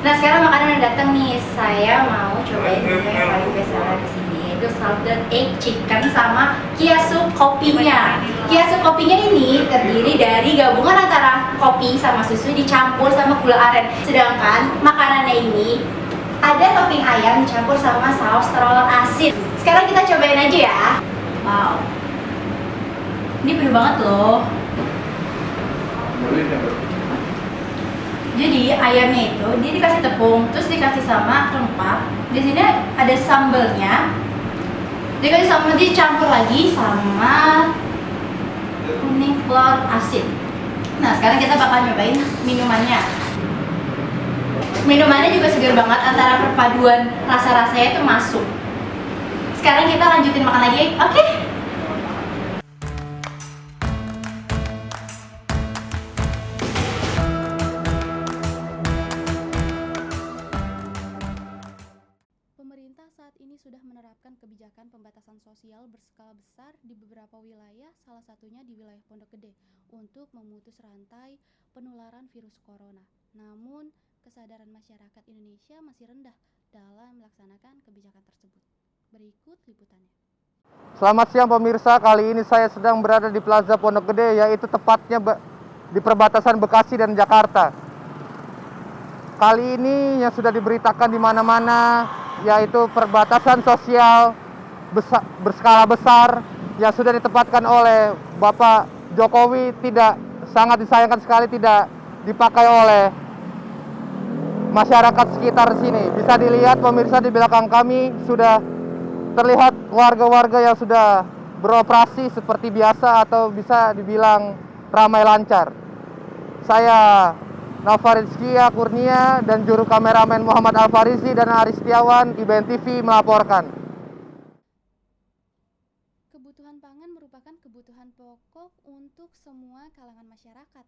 Nah sekarang makanan udah datang nih, saya mau cobain dulu yang paling bestseller di sini, yaitu salted egg chicken sama kiasu kopinya. Kiasu kopinya ini terdiri dari gabungan antara kopi sama susu dicampur sama gula aren. Sedangkan makanannya ini ada topping ayam dicampur sama saus telur asin. Sekarang kita cobain aja ya. Wow, ini penuh banget loh. Jadi ayamnya itu dia dikasih tepung, terus dikasih sama rempah. Di sini ada sambelnya, dikasih sama dicampur lagi sama kuning telur asin. Nah sekarang kita bakal nyobain minumannya. Minumannya juga segar banget, antara perpaduan rasa-rasanya itu masuk. Sekarang kita lanjutin makan lagi, oke? Pemerintah saat ini sudah menerapkan kebijakan pembatasan sosial berskala besar di beberapa wilayah, salah satunya di wilayah Pondok Gede, untuk memutus rantai penularan virus corona. Namun, kesadaran masyarakat Indonesia masih rendah dalam melaksanakan kebijakan tersebut. Berikut liputannya. Selamat siang pemirsa, kali ini saya sedang berada di Plaza Pondok Gede, yaitu tepatnya di perbatasan Bekasi dan Jakarta. Kali ini yang sudah diberitakan di mana-mana, yaitu perbatasan sosial berskala besar yang sudah ditempatkan oleh Bapak Jokowi, tidak sangat disayangkan sekali tidak dipakai oleh masyarakat sekitar sini. Bisa dilihat pemirsa di belakang kami sudah terlihat warga-warga yang sudah beroperasi seperti biasa atau bisa dibilang ramai lancar. Saya Navarizkia Kurnia dan juru kameramen Muhammad Alfarizi dan Aris Setiawan, IBN TV melaporkan. Kebutuhan pangan merupakan kebutuhan pokok untuk semua kalangan masyarakat.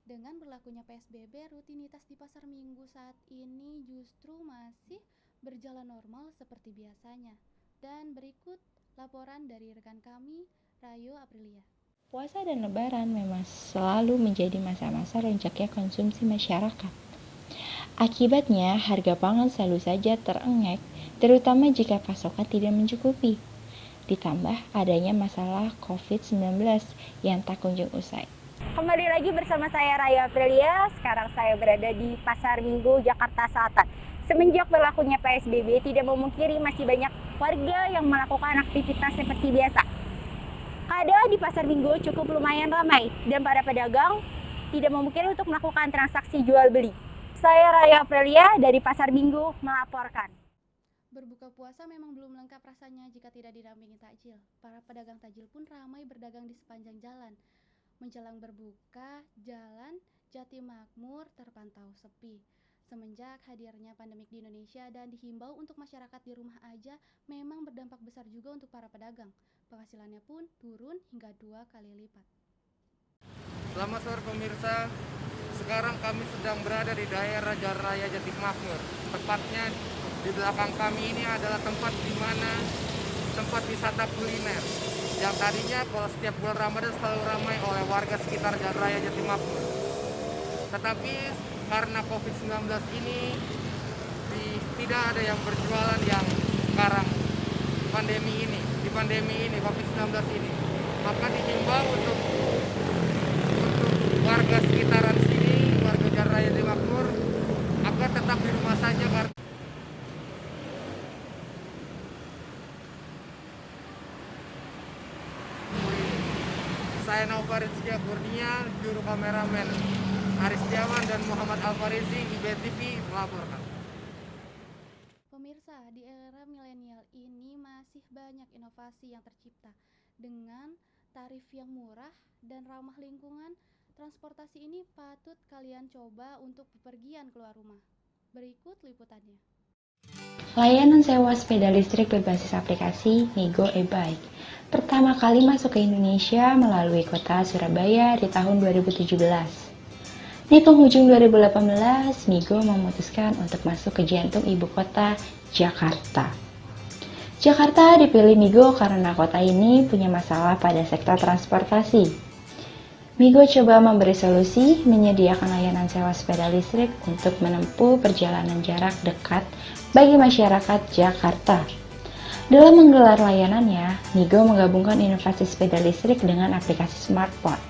Dengan berlakunya PSBB, rutinitas di pasar minggu saat ini justru masih berjalan normal seperti biasanya. Dan berikut laporan dari rekan kami, Rayo Aprilia. Puasa dan Lebaran memang selalu menjadi masa-masa lonjaknya konsumsi masyarakat. Akibatnya, harga pangan selalu saja terengek, terutama jika pasokan tidak mencukupi. Ditambah adanya masalah COVID-19 yang tak kunjung usai. Kembali lagi bersama saya Raya Aprilia. Sekarang saya berada di Pasar Minggu, Jakarta Selatan. Semenjak berlakunya PSBB, tidak memungkiri masih banyak warga yang melakukan aktivitas seperti biasa. Keadaan di Pasar Minggu cukup lumayan ramai dan para pedagang tidak memungkiri untuk melakukan transaksi jual beli. Saya Raya Aprilia dari Pasar Minggu melaporkan. Berbuka puasa memang belum lengkap rasanya jika tidak didampingi takjil. Para pedagang takjil pun ramai berdagang di sepanjang jalan. Menjelang berbuka, jalan Jati Makmur terpantau sepi. Semenjak hadirnya pandemik di Indonesia dan dihimbau untuk masyarakat di rumah aja, memang berdampak besar juga untuk para pedagang. Penghasilannya pun turun hingga 2 kali lipat. Selamat sore pemirsa. Sekarang kami sedang berada di daerah Jalan Raya Jati Makmur. Tepatnya di belakang kami ini adalah tempat di mana tempat wisata kuliner. yang tadinya kalau setiap bulan Ramadan selalu ramai oleh warga sekitar Jalan Raya Jatimakmur. Tetapi karena COVID-19 ini tidak ada yang berjualan yang sekarang di pandemi ini COVID-19 ini, maka dihimbau untuk warga sekitaran sini, warga Jalan Raya Jatimakmur agar tetap di rumah saja karena saya Novarizky Kurnia, juru kameramen Aris Setiawan dan Muhammad Alfarizi, IBTV melaporkan. Pemirsa, di era milenial ini masih banyak inovasi yang tercipta dengan tarif yang murah dan ramah lingkungan. Transportasi ini patut kalian coba untuk bepergian keluar rumah. Berikut liputannya. Layanan sewa sepeda listrik berbasis aplikasi Migo e-Bike pertama kali masuk ke Indonesia melalui kota Surabaya di tahun 2017. Di penghujung 2018, Migo memutuskan untuk masuk ke jantung ibu kota, Jakarta. Jakarta dipilih Migo karena kota ini punya masalah pada sektor transportasi. Migo coba memberi solusi menyediakan layanan sewa sepeda listrik untuk menempuh perjalanan jarak dekat bagi masyarakat Jakarta. Dalam menggelar layanannya, Migo menggabungkan inovasi sepeda listrik dengan aplikasi smartphone.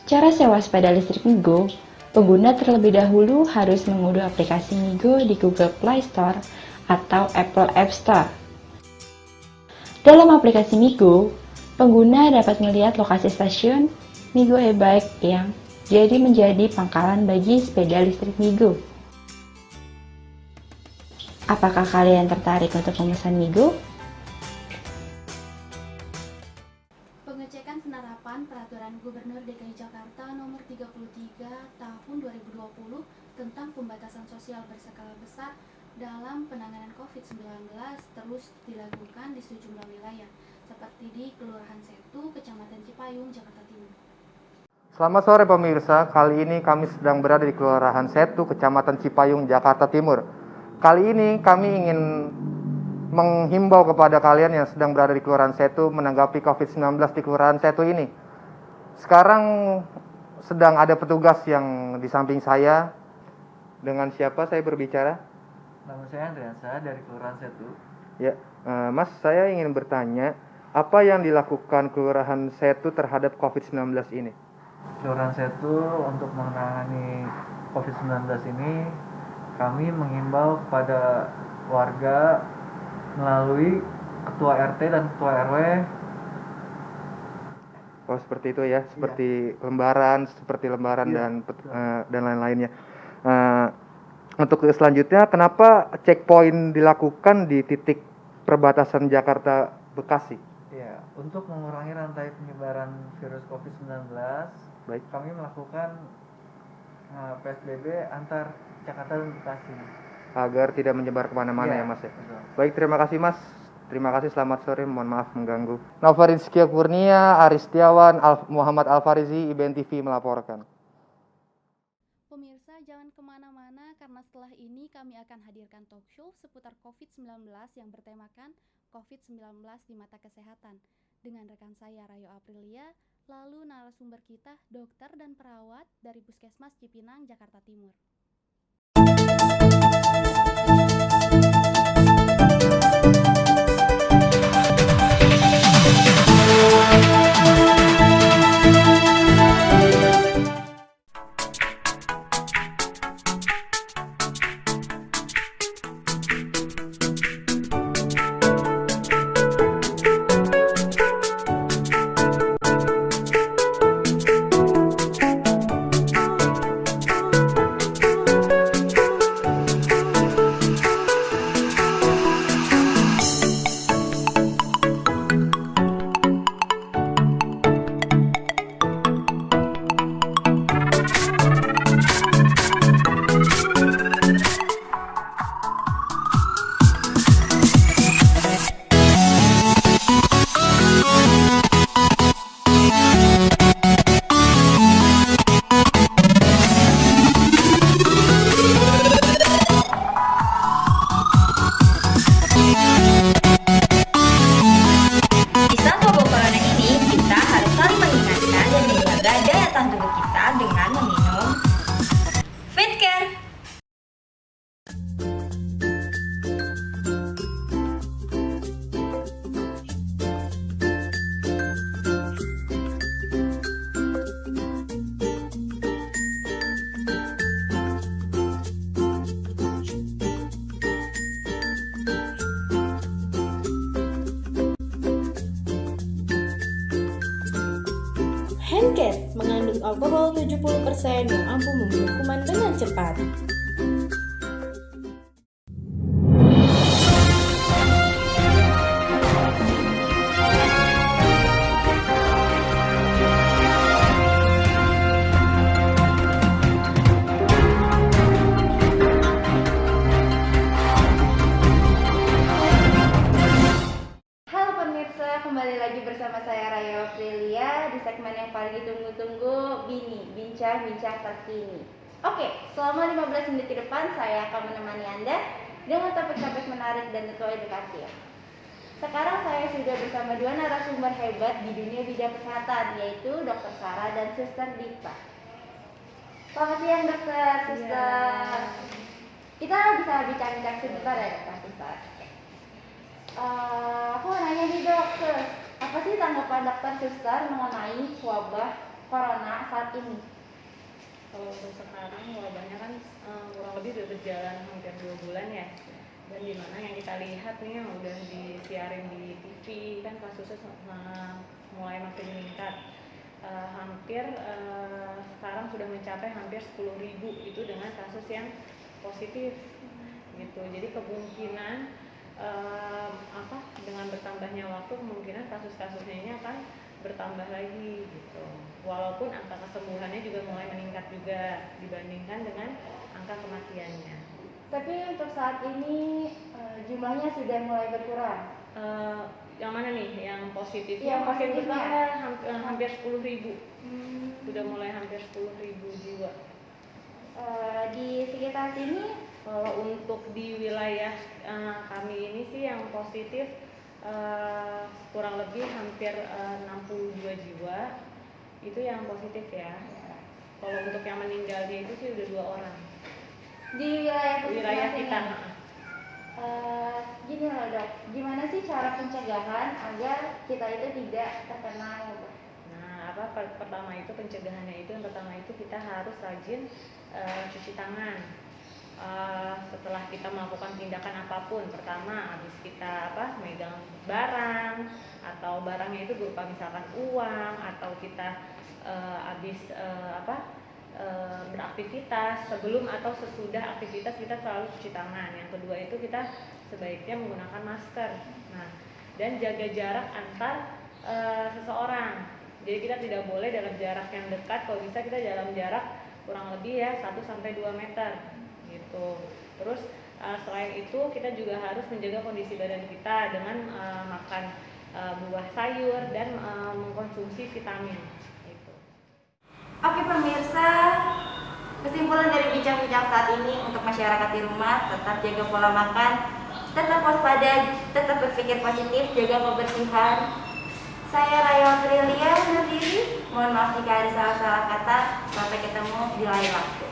Cara sewa sepeda listrik Migo, pengguna terlebih dahulu harus mengunduh aplikasi Migo di Google Play Store atau Apple App Store. Dalam aplikasi Migo, pengguna dapat melihat lokasi stasiun Migo e-Bike yang menjadi pangkalan bagi sepeda listrik Migo. Apakah kalian tertarik untuk memesan Migo? Pengecekan penerapan Peraturan Gubernur DKI Jakarta Nomor 33 Tahun 2020 tentang pembatasan sosial berskala besar dalam penanganan COVID-19 terus dilakukan di sejumlah wilayah, seperti di Kelurahan Setu, Kecamatan Cipayung, Jakarta Timur. Selamat sore pemirsa, kali ini kami sedang berada di Kelurahan Setu, Kecamatan Cipayung, Jakarta Timur. Kali ini kami ingin menghimbau kepada kalian yang sedang berada di Kelurahan Setu menanggapi COVID-19 di Kelurahan Setu ini. Sekarang sedang ada petugas yang di samping saya. Dengan siapa saya berbicara? Nama saya Andreasa dari Kelurahan Setu. Ya, Mas, saya ingin bertanya, apa yang dilakukan Kelurahan Setu terhadap COVID-19 ini? Kelurahan Setu untuk menangani COVID-19 ini, kami menghimbau kepada warga melalui Ketua RT dan Ketua RW. Oh, seperti itu ya, seperti lembaran dan lain-lainnya. Untuk selanjutnya, kenapa checkpoint dilakukan di titik perbatasan Jakarta Bekasi? Ya, untuk mengurangi rantai penyebaran virus COVID-19, kami melakukan PSBB antar Jakarta dan Bekasi agar tidak menyebar kemana-mana ya Mas ya. Betul. Baik, terima kasih Mas. Terima kasih, selamat sore, mohon maaf mengganggu. Novarizky Kurnia, Aris Setiawan, Muhammad Alfarizi, IBN TV melaporkan. Pemirsa, jangan kemana-mana karena setelah ini kami akan hadirkan talk show seputar COVID-19 yang bertemakan COVID-19 di mata kesehatan. Dengan rekan saya Rayo Aprilia, lalu narasumber kita dokter dan perawat dari Puskesmas Cipinang, Jakarta Timur. Tablet mengandung alkohol 70% yang mampu membunuh kuman dengan cepat. Halo pemirsa, kembali lagi bersama saya Raya Aprilia di segmen yang paling ditunggu-tunggu, Bincang-Bincang Terkini. Oke, selama 15 menit ke depan saya akan menemani Anda dengan topik-topik menarik dan tentu edukatif. Sekarang saya sudah bersama dua narasumber hebat di dunia bidang kesehatan, yaitu Dr. Sarah dan Suster Dipa. Selamat siang Dokter, Suster. Kita bisa bincang-bincang sebentar ya Dokter, Suster. Aku mau nanya nih dok, apa sih tanggapan dokter Suster mengenai wabah corona saat ini? Kalau untuk sekarang wabahnya kan kurang lebih udah berjalan hampir 2 bulan ya, dan dimana yang kita lihat nih yang udah disiarin di TV kan kasusnya mulai makin meningkat. Hampir sekarang sudah mencapai hampir 10.000 itu dengan kasus yang positif gitu. Jadi kemungkinan dengan bertambahnya waktu kemungkinan kasus-kasusnya ini akan bertambah lagi gitu. Walaupun angka kesembuhannya juga mulai meningkat juga dibandingkan dengan angka kematiannya. Tapi untuk saat ini jumlahnya sudah mulai berkurang. Yang mana nih? Yang positifnya? Yang makin positifnya. bertambah hampir 10.000. Sudah mulai hampir 10.000 jiwa. Di sekitar sini kalau untuk di wilayah kami ini sih yang positif kurang lebih hampir 62 jiwa itu yang positif ya. Kalau untuk yang meninggalnya itu sih udah 2 orang di wilayah kita. Gini loh dok, gimana sih cara pencegahan agar kita itu tidak terkena gitu? Nah, pertama itu pencegahannya itu yang pertama itu kita harus rajin cuci tangan. Setelah kita melakukan tindakan apapun, pertama habis kita megang barang atau barangnya itu berupa misalkan uang atau kita habis beraktivitas, sebelum atau sesudah aktivitas kita selalu cuci tangan. Yang kedua itu kita sebaiknya menggunakan masker. Nah, dan jaga jarak antar seseorang. Jadi kita tidak boleh dalam jarak yang dekat, kalau bisa kita dalam jarak kurang lebih ya 1-2 meter gitu. Terus selain itu kita juga harus menjaga kondisi badan kita dengan makan buah sayur dan mengkonsumsi vitamin gitu. Oke pemirsa, kesimpulan dari bincang-bincang saat ini untuk masyarakat di rumah, tetap jaga pola makan, tetap waspada, tetap berpikir positif, jaga kebersihan. Saya Raya Aprilia undur diri. Mohon maaf jika ada salah-salah kata. Sampai ketemu di lain waktu.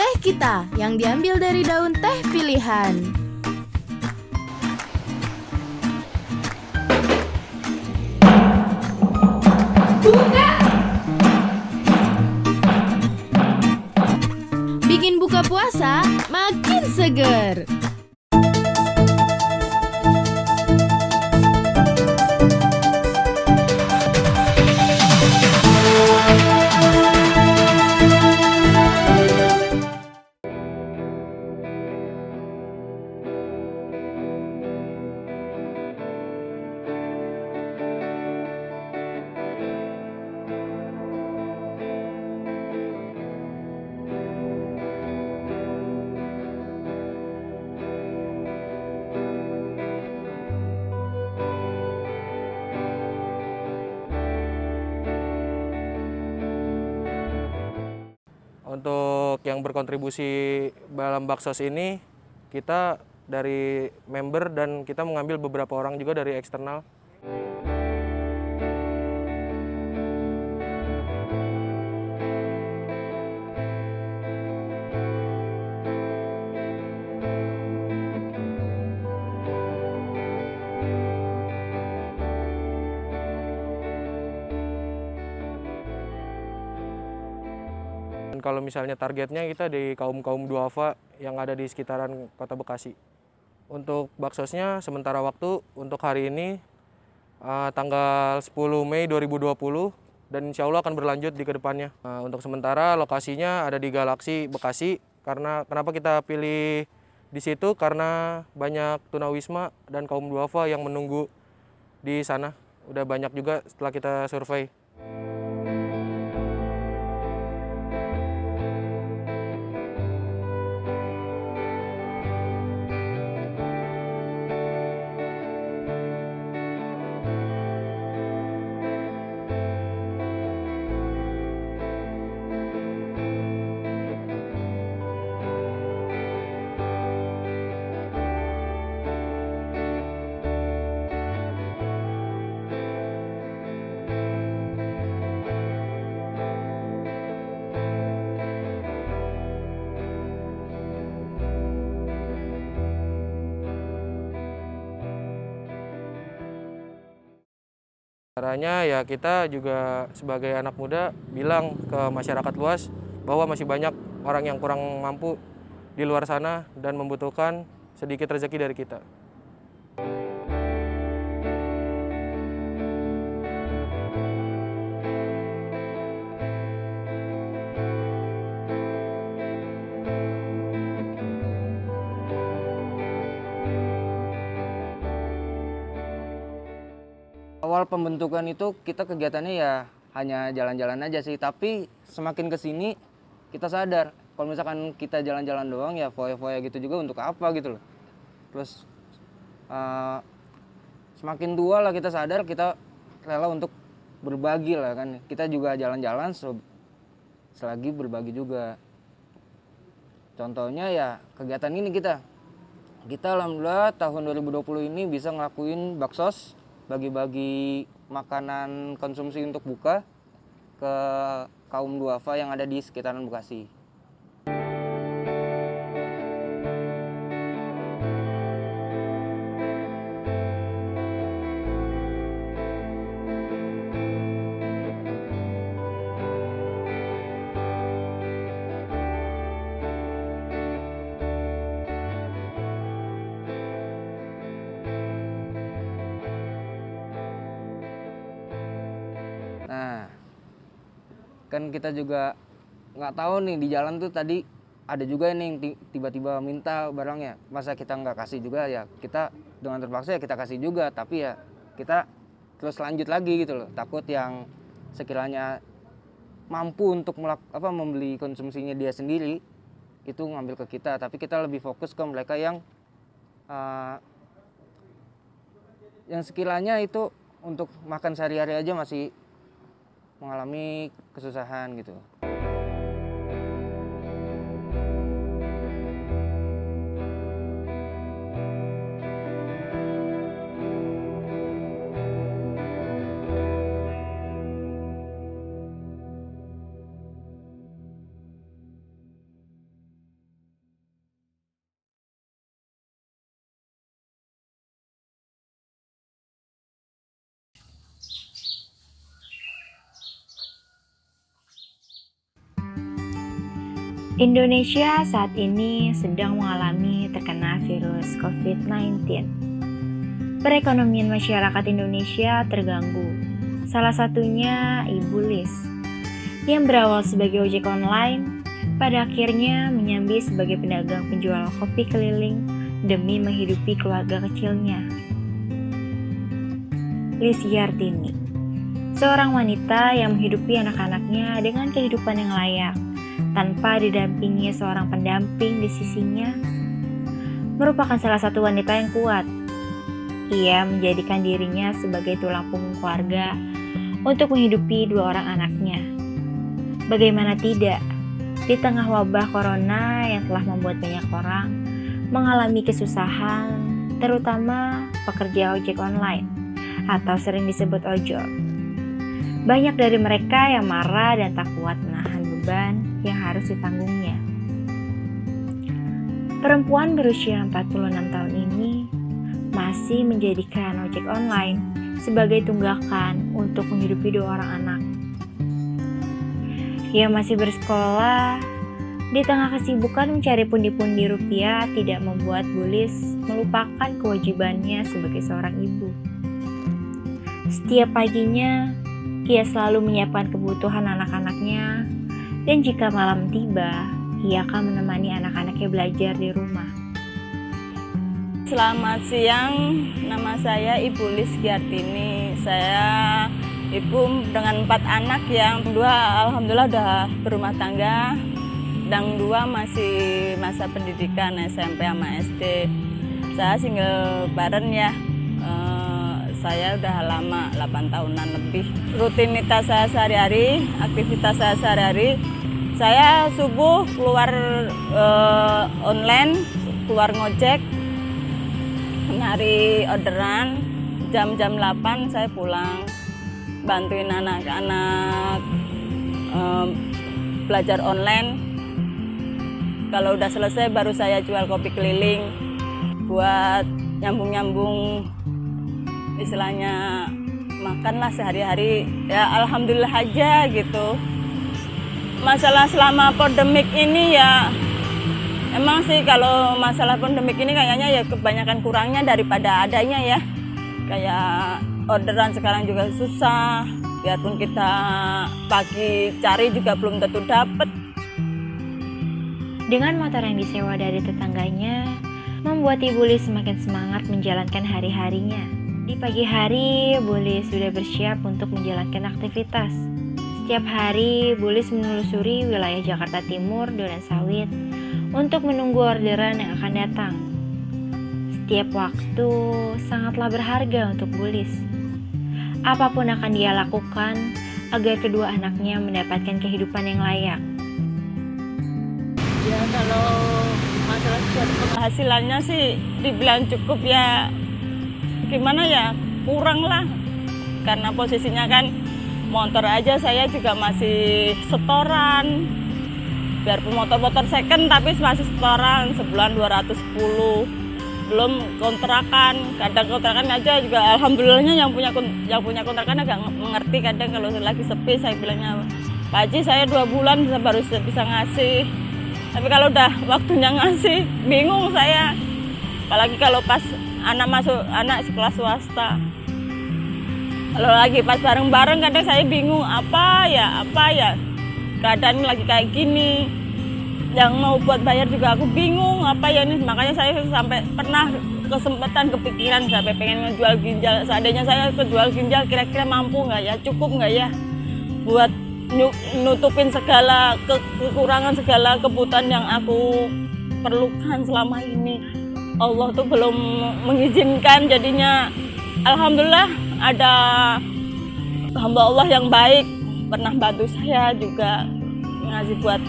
Teh kita yang diambil dari daun teh pilihan. Bikin buka puasa makin seger. Untuk yang berkontribusi dalam Baksos ini, kita dari member dan kita mengambil beberapa orang juga dari eksternal. Kalau misalnya targetnya kita di kaum-kaum duafa yang ada di sekitaran Kota Bekasi. Untuk baksosnya sementara waktu untuk hari ini tanggal 10 Mei 2020 dan insya Allah akan berlanjut di kedepannya. Untuk sementara lokasinya ada di Galaksi Bekasi. Kenapa kita pilih di situ? Karena banyak tunawisma dan kaum duafa yang menunggu di sana. Udah banyak juga setelah kita survei. Caranya ya kita juga sebagai anak muda bilang ke masyarakat luas bahwa masih banyak orang yang kurang mampu di luar sana dan membutuhkan sedikit rezeki dari kita. Awal pembentukan itu kita kegiatannya ya hanya jalan-jalan aja sih, tapi semakin kesini kita sadar kalau misalkan kita jalan-jalan doang ya foya-foya gitu juga untuk apa gitu loh. Terus semakin tua lah kita sadar kita rela untuk berbagi lah kan. Kita juga jalan-jalan selagi berbagi juga. Contohnya ya kegiatan ini kita alhamdulillah tahun 2020 ini bisa ngelakuin baksos, bagi-bagi makanan konsumsi untuk buka ke kaum duafa yang ada di sekitaran Bekasi. Nah, kan kita juga nggak tahu nih di jalan tuh tadi ada juga nih yang tiba-tiba minta barangnya. Masa kita nggak kasih juga ya, kita dengan terpaksa ya kita kasih juga. Tapi ya kita terus lanjut lagi gitu loh. Takut yang sekiranya mampu untuk membeli konsumsinya dia sendiri itu ngambil ke kita. Tapi kita lebih fokus ke mereka yang sekiranya itu untuk makan sehari-hari aja masih mengalami kesusahan gitu. Indonesia saat ini sedang mengalami terkena virus COVID-19. Perekonomian masyarakat Indonesia terganggu. Salah satunya Ibu Lis, yang berawal sebagai ojek online, pada akhirnya menyambi sebagai pedagang penjual kopi keliling demi menghidupi keluarga kecilnya. Lis Yartini, seorang wanita yang menghidupi anak-anaknya dengan kehidupan yang layak, tanpa didampingi seorang pendamping di sisinya, merupakan salah satu wanita yang kuat. Ia menjadikan dirinya sebagai tulang punggung keluarga untuk menghidupi 2 orang anaknya. Bagaimana tidak, Di tengah wabah corona yang telah membuat banyak orang mengalami kesusahan, terutama pekerja ojek online atau sering disebut ojol. Banyak dari mereka yang marah dan tak kuat menahan beban yang harus ditanggungnya. Perempuan berusia 46 tahun ini masih menjadikan ojek online sebagai tunggakan untuk menghidupi 2 orang anak. Ia masih bersekolah, di tengah kesibukan mencari pundi-pundi rupiah tidak membuat Bulis melupakan kewajibannya sebagai seorang ibu. Setiap paginya, ia selalu menyiapkan kebutuhan anak-anaknya, dan jika malam tiba, ia akan menemani anak-anaknya belajar di rumah. Selamat siang, nama saya Ibu Lis Giartini. Saya ibu dengan 4 anak yang 2 alhamdulillah udah berumah tangga, dan 2 masih masa pendidikan SMP sama SD. Saya single parent ya. Saya udah lama, 8 tahunan lebih. Rutinitas saya sehari-hari, aktivitas saya sehari-hari, saya subuh keluar online, keluar ngojek, nyari orderan, jam-jam 8 saya pulang, bantuin anak-anak belajar online. Kalau udah selesai baru saya jual kopi keliling buat nyambung-nyambung istilahnya makanlah sehari-hari. Ya alhamdulillah aja gitu. Masalah selama pandemik ini ya emang sih kalau masalah pandemik ini kayaknya ya kebanyakan kurangnya daripada adanya ya. Kayak orderan sekarang juga susah. Biarpun kita pagi cari juga belum tentu dapet. Dengan motor yang disewa dari tetangganya, membuat Ibu Lis semakin semangat menjalankan hari-harinya. Di pagi hari, Bu Lis sudah bersiap untuk menjalankan aktivitas. Setiap hari, Bu Lis menelusuri wilayah Jakarta Timur, Durensawit, untuk menunggu orderan yang akan datang. Setiap waktu sangatlah berharga untuk Bu Lis. Apapun akan dia lakukan agar kedua anaknya mendapatkan kehidupan yang layak. Ya kalau masalah penghasilannya sih dibilang cukup ya gimana ya, kurang lah. Karena posisinya kan motor aja saya juga masih setoran. Biarpun motor-motor second tapi masih setoran, sebulan 210. Belum kontrakan, kadang kontrakan aja juga alhamdulillahnya yang punya kontrakan agak mengerti. Kadang kalau lagi sepi saya bilangnya, Pak Haji saya 2 bulan baru bisa ngasih. Tapi kalau udah waktunya ngasih, bingung saya. Apalagi kalau pas anak sekolah swasta. Kalau lagi pas bareng-bareng kadang saya bingung apa ya. Keadaan lagi kayak gini. Yang mau buat bayar juga aku bingung apa ya ini. Makanya saya sampai pernah kesempatan kepikiran sampai pengen ngejual ginjal. Seandainya saya kejual ginjal kira-kira mampu nggak ya, cukup nggak ya buat nutupin segala kekurangan, segala kebutuhan yang aku perlukan selama ini. Allah tuh belum mengizinkan, jadinya alhamdulillah ada hamba Allah yang baik pernah bantu saya juga ngasih buat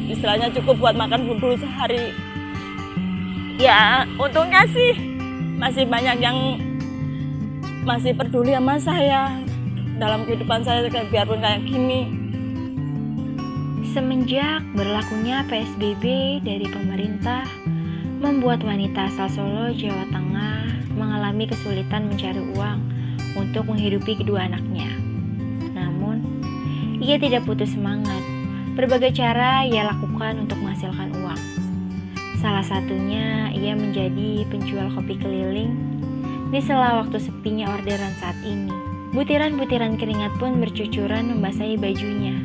istilahnya cukup buat makan dulu sehari. Ya untungnya sih masih banyak yang masih peduli sama saya dalam kehidupan saya biarpun kayak gini. Semenjak berlakunya PSBB dari pemerintah, membuat wanita asal Solo, Jawa Tengah mengalami kesulitan mencari uang untuk menghidupi kedua anaknya. Namun, ia tidak putus semangat. Berbagai cara ia lakukan untuk menghasilkan uang. Salah satunya, ia menjadi penjual kopi keliling di sela waktu sepinya orderan saat ini. Butiran-butiran keringat pun bercucuran membasahi bajunya.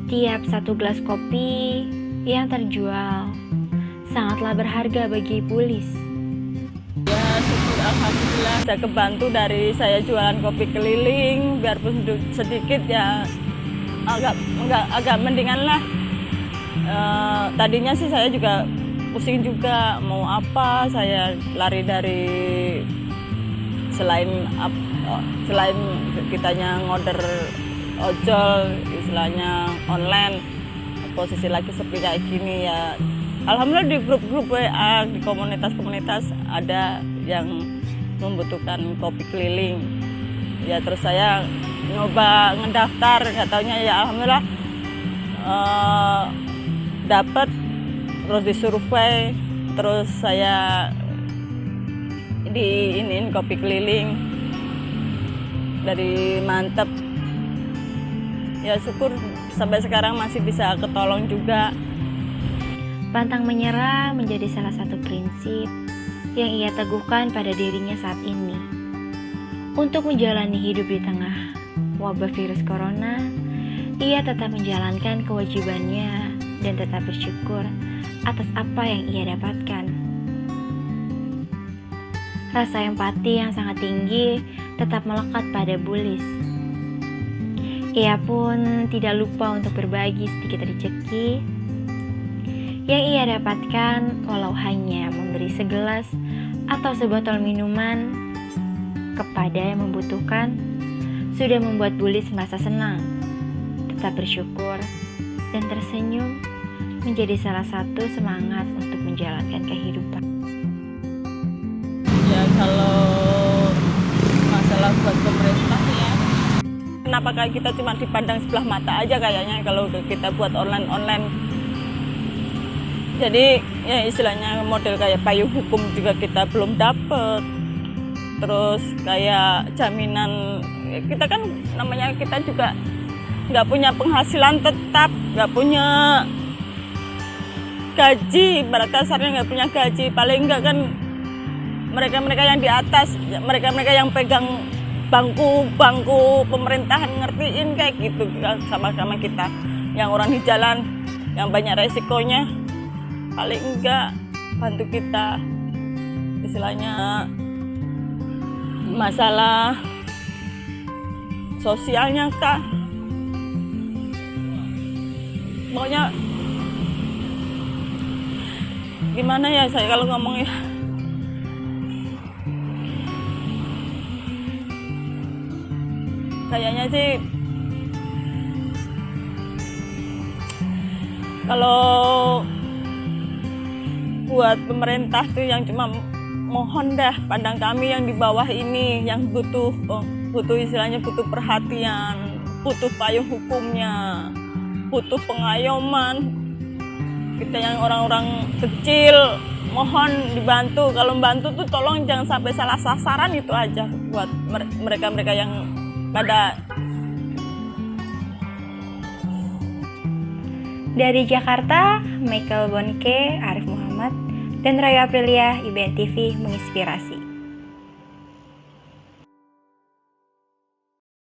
Setiap 1 gelas kopi yang terjual sangatlah berharga bagi Bu Lis. Ya syukur alhamdulillah bisa kebantu dari saya jualan kopi keliling, biarpun sedikit ya agak mendingan lah. Tadinya sih saya juga pusing juga mau apa, saya lari dari selain kitanya ngorder ojol istilahnya online, posisi lagi sepi kayak gini ya. Alhamdulillah di grup-grup WA, di komunitas-komunitas ada yang membutuhkan kopi keliling. Ya terus saya nyoba ngedaftar, nggak taunya ya alhamdulillah dapat, terus disurvei, terus saya diinin kopi keliling dari Mantep. Ya syukur sampai sekarang masih bisa ketolong juga. Pantang menyerah menjadi salah satu prinsip yang ia teguhkan pada dirinya saat ini. Untuk menjalani hidup di tengah wabah virus corona, ia tetap menjalankan kewajibannya dan tetap bersyukur atas apa yang ia dapatkan. Rasa empati yang sangat tinggi tetap melekat pada Bulis. Ia pun tidak lupa untuk berbagi sedikit rezeki yang ia dapatkan, walau hanya memberi segelas atau sebotol minuman kepada yang membutuhkan, sudah membuat Bulis merasa senang, tetap bersyukur, dan tersenyum menjadi salah satu semangat untuk menjalankan kehidupan. Ya kalau masalah buat pemerintah ya, kenapa kayak kita cuma dipandang sebelah mata aja kayaknya kalau kita buat online. Jadi ya istilahnya model kayak payung hukum juga kita belum dapet. Terus kayak jaminan, kita kan namanya kita juga nggak punya penghasilan tetap, nggak punya gaji, pada dasarnya nggak punya gaji. Paling nggak kan mereka-mereka yang di atas, mereka-mereka yang pegang bangku pemerintahan ngertiin kayak gitu sama kita. Yang orang di jalan, yang banyak resikonya, paling enggak bantu kita. Istilahnya masalah sosialnya kak, pokoknya gimana ya saya kalau ngomong ya, kayaknya sih kalau buat pemerintah tuh yang cuma mohon dah pandang kami yang di bawah ini yang butuh istilahnya butuh perhatian, butuh payung hukumnya, butuh pengayoman. Kita yang orang-orang kecil mohon dibantu, kalau membantu tuh tolong jangan sampai salah sasaran, itu aja buat mereka-mereka yang pada. Dari Jakarta, Michael Bonke, Arif Muhammad, dan Raya Aprilia, IBN TV menginspirasi.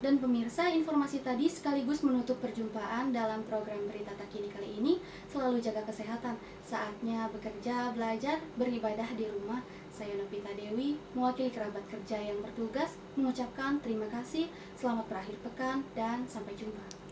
Dan pemirsa, informasi tadi sekaligus menutup perjumpaan dalam program Berita Terkini kali ini. Selalu jaga kesehatan, saatnya bekerja, belajar, beribadah di rumah. Saya Novita Dewi, mewakili kerabat kerja yang bertugas, mengucapkan terima kasih, selamat berakhir pekan, dan sampai jumpa.